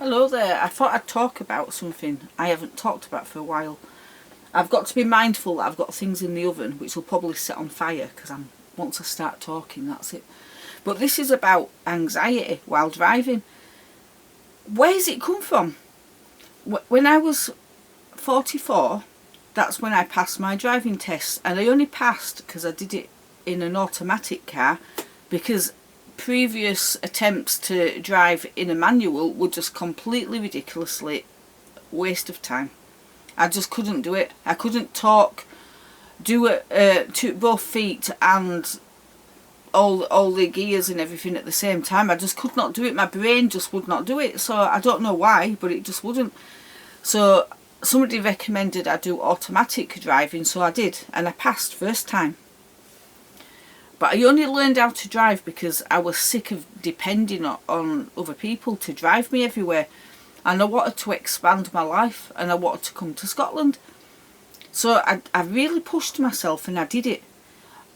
Hello there. I thought I'd talk about something I haven't talked about for a while. I've got to be mindful that I've got things in the oven which will probably set on fire because once I start talking, that's it. But this is about anxiety while driving. Where's it come from? When I was 44, that's when I passed my driving test, and I only passed because I did it in an automatic car, because previous attempts to drive in a manual were just completely ridiculously waste of time. I just couldn't do it. I couldn't talk, do it to both feet and all the gears and everything at the same time. I just could not do it. My brain just would not do it. So I don't know why, but it just wouldn't. So somebody recommended I do automatic driving, so I did, and I passed first time. But I only learned how to drive because I was sick of depending on other people to drive me everywhere, and I wanted to expand my life, and I wanted to come to Scotland. So I really pushed myself and I did it.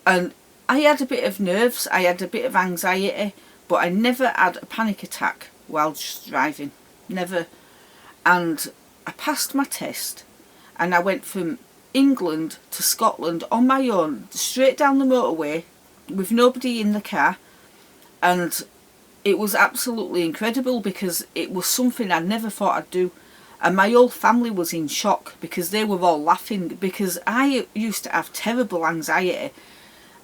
And I had a bit of nerves, I had a bit of anxiety, but I never had a panic attack while just driving. Never. And I passed my test, and I went from England to Scotland on my own, straight down the motorway, with nobody in the car, and it was absolutely incredible because it was something I never thought I'd do. And my whole family was in shock because they were all laughing, because I used to have terrible anxiety,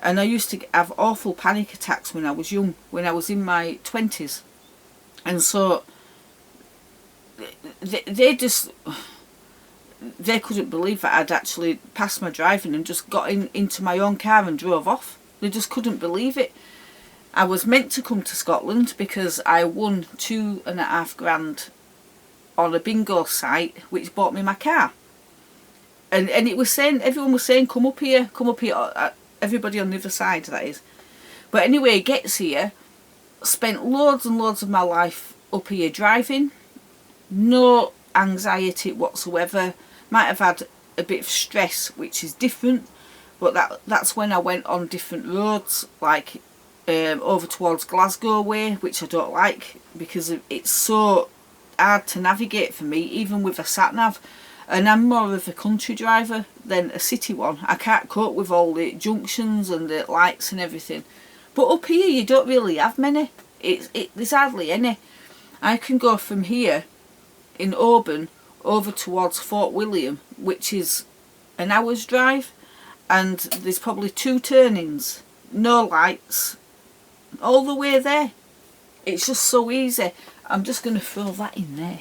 and I used to have awful panic attacks when I was young, when I was in my 20s. And so they couldn't believe that I'd actually passed my driving and just got into my own car and drove off. They just couldn't believe it. I was meant to come to Scotland because I won £2,500 on a bingo site which bought me my car. And it was saying, everyone was saying, come up here, everybody on the other side, that is. But anyway, gets here, spent loads and loads of my life up here driving, no anxiety whatsoever. Might have had a bit of stress, which is different, but that's when I went on different roads, like over towards Glasgow way, which I don't like because it's so hard to navigate for me, even with a sat-nav. And I'm more of a country driver than a city one. I can't cope with all the junctions and the lights and everything. But up here you don't really have many. There's hardly any. I can go from here in Oban over towards Fort William, which is an hour's drive, and there's probably 2 turnings, no lights, all the way there. It's just so easy. I'm just going to throw that in there.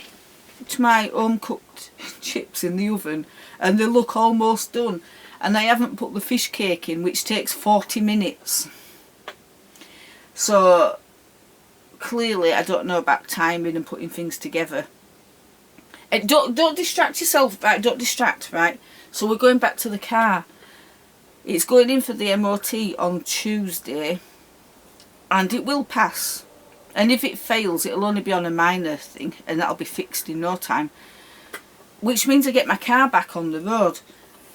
To my home cooked chips in the oven, and they look almost done, and I haven't put the fish cake in, which takes 40 minutes. So clearly I don't know about timing and putting things together. And don't distract yourself, right? Don't distract, right? So we're going back to the car. It's going in for the MOT on Tuesday, and it will pass. And if it fails, it'll only be on a minor thing, and that'll be fixed in no time. Which means I get my car back on the road.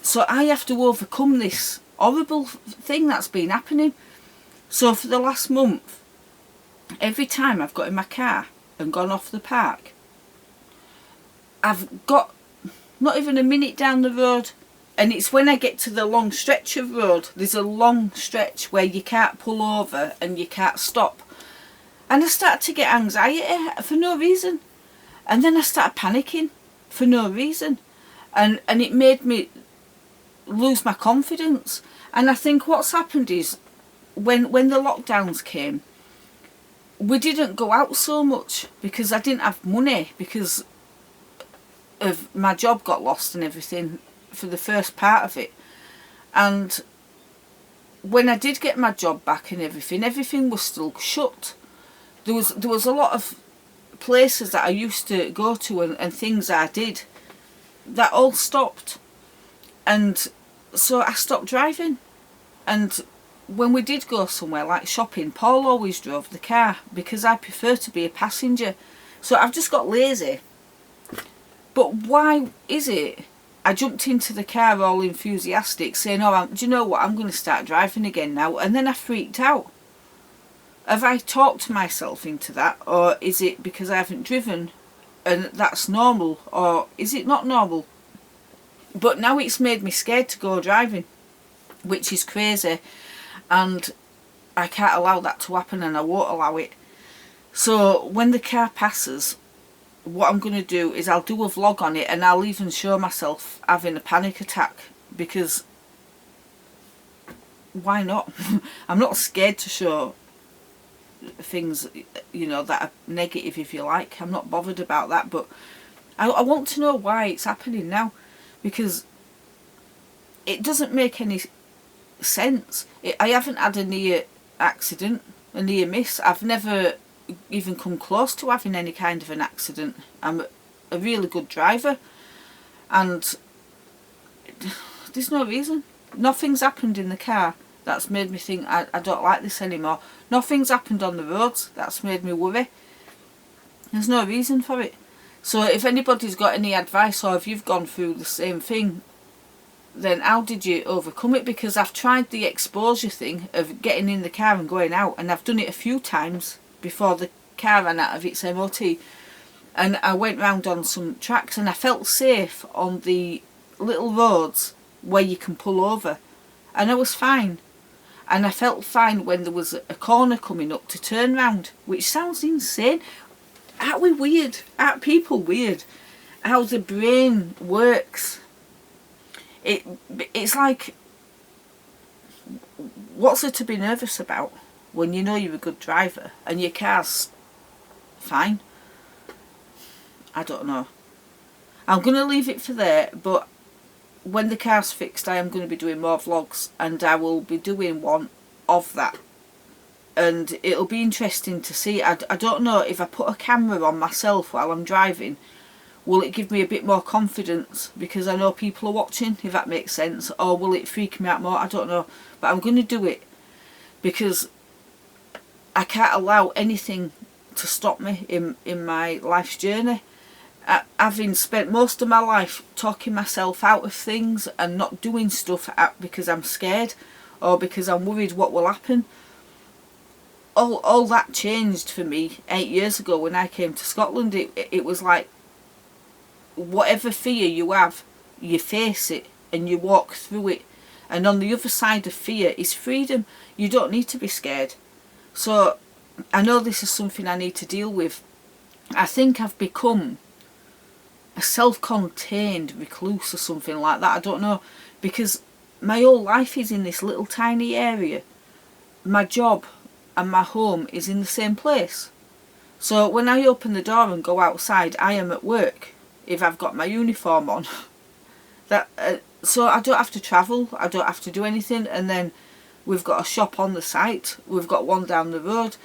So I have to overcome this horrible thing that's been happening. So for the last month, every time I've got in my car and gone off the park, I've got not even a minute down the road, and it's when I get to the long stretch of road, there's a long stretch where you can't pull over and you can't stop. And I started to get anxiety for no reason. And then I started panicking for no reason. And it made me lose my confidence. And I think what's happened is when the lockdowns came, we didn't go out so much because I didn't have money, because of my job got lost and everything for the first part of it. And when I did get my job back and everything was still shut. There was a lot of places that I used to go to and things I did that all stopped. And so I stopped driving. And when we did go somewhere like shopping, Paul always drove the car because I prefer to be a passenger. So I've just got lazy. But why is it I jumped into the car all enthusiastic saying, oh, do you know what, I'm going to start driving again now, and then I freaked out? Have I talked myself into that, or is it because I haven't driven and that's normal, or is it not normal? But now it's made me scared to go driving, which is crazy, and I can't allow that to happen, and I won't allow it. So when the car passes, what I'm going to do is I'll do a vlog on it, and I'll even show myself having a panic attack, because why not? I'm not scared to show things, you know, that are negative, if you like. I'm not bothered about that, but I want to know why it's happening now, because it doesn't make any sense. I haven't had a near accident, a near miss. I've never even come close to having any kind of an accident. I'm a really good driver, and there's no reason. Nothing's happened in the car that's made me think I don't like this anymore. Nothing's happened on the roads that's made me worry. There's no reason for it. So if anybody's got any advice, or if you've gone through the same thing, then how did you overcome it? Because I've tried the exposure thing of getting in the car and going out, and I've done it a few times before the car ran out of its MOT, and I went round on some tracks, and I felt safe on the little roads where you can pull over, and I was fine. And I felt fine when there was a corner coming up to turn round, which sounds insane. Aren't we weird? Aren't people weird? How the brain works. It's like, what's there to be nervous about when you know you're a good driver and your car's fine? I don't know. I'm going to leave it for there, but when the car's fixed, I am going to be doing more vlogs, and I will be doing one of that, and it'll be interesting to see. I don't know if I put a camera on myself while I'm driving, will it give me a bit more confidence because I know people are watching, if that makes sense, or will it freak me out more? I don't know, but I'm going to do it because I can't allow anything to stop me in my life's journey. Having spent most of my life talking myself out of things and not doing stuff because I'm scared or because I'm worried what will happen, all that changed for me 8 years ago when I came to Scotland. It was like, whatever fear you have, you face it and you walk through it, and on the other side of fear is freedom. You don't need to be scared. So I know this is something I need to deal with. I think I've become a self-contained recluse or something like that. I don't know, because my whole life is in this little tiny area. My job and my home is in the same place. So when I open the door and go outside, I am at work if I've got my uniform on. So I don't have to travel, I don't have to do anything, and then we've got a shop on the site, we've got one down the road,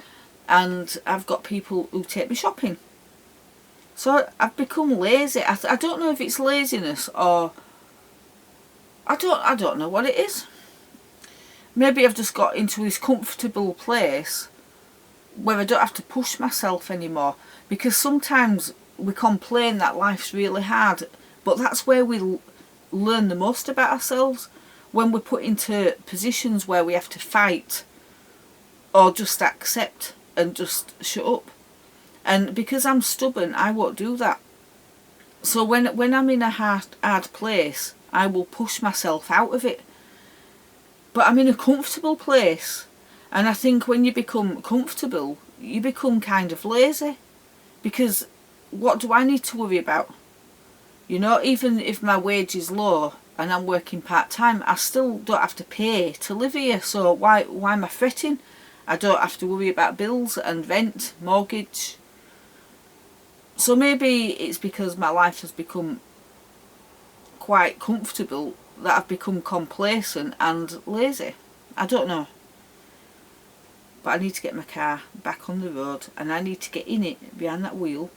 and I've got people who take me shopping. So I've become lazy. I don't know if it's laziness or I don't know what it is. Maybe I've just got into this comfortable place where I don't have to push myself anymore, because sometimes we complain that life's really hard, but that's where we learn the most about ourselves, when we're put into positions where we have to fight or just accept and just shut up. And because I'm stubborn, I won't do that. So when I'm in a hard place, I will push myself out of it. But I'm in a comfortable place, and I think when you become comfortable, you become kind of lazy, because what do I need to worry about? You know, even if my wage is low and I'm working part-time, I still don't have to pay to live here, so why am I fretting? I don't have to worry about bills and rent, mortgage. So maybe it's because my life has become quite comfortable that I've become complacent and lazy. I don't know. But I need to get my car back on the road, and I need to get in it, behind that wheel,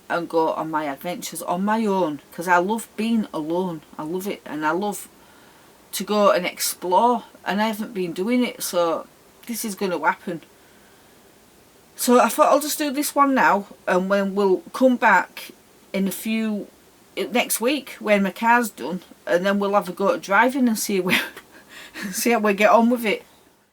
and go on my adventures on my own, because I love being alone. I love it, and I love to go and explore, and I haven't been doing it, so this is going to happen. So I thought I'll just do this one now, and when we'll come back in next week when my car's done, and then we'll have a go at driving and see how we get on with it.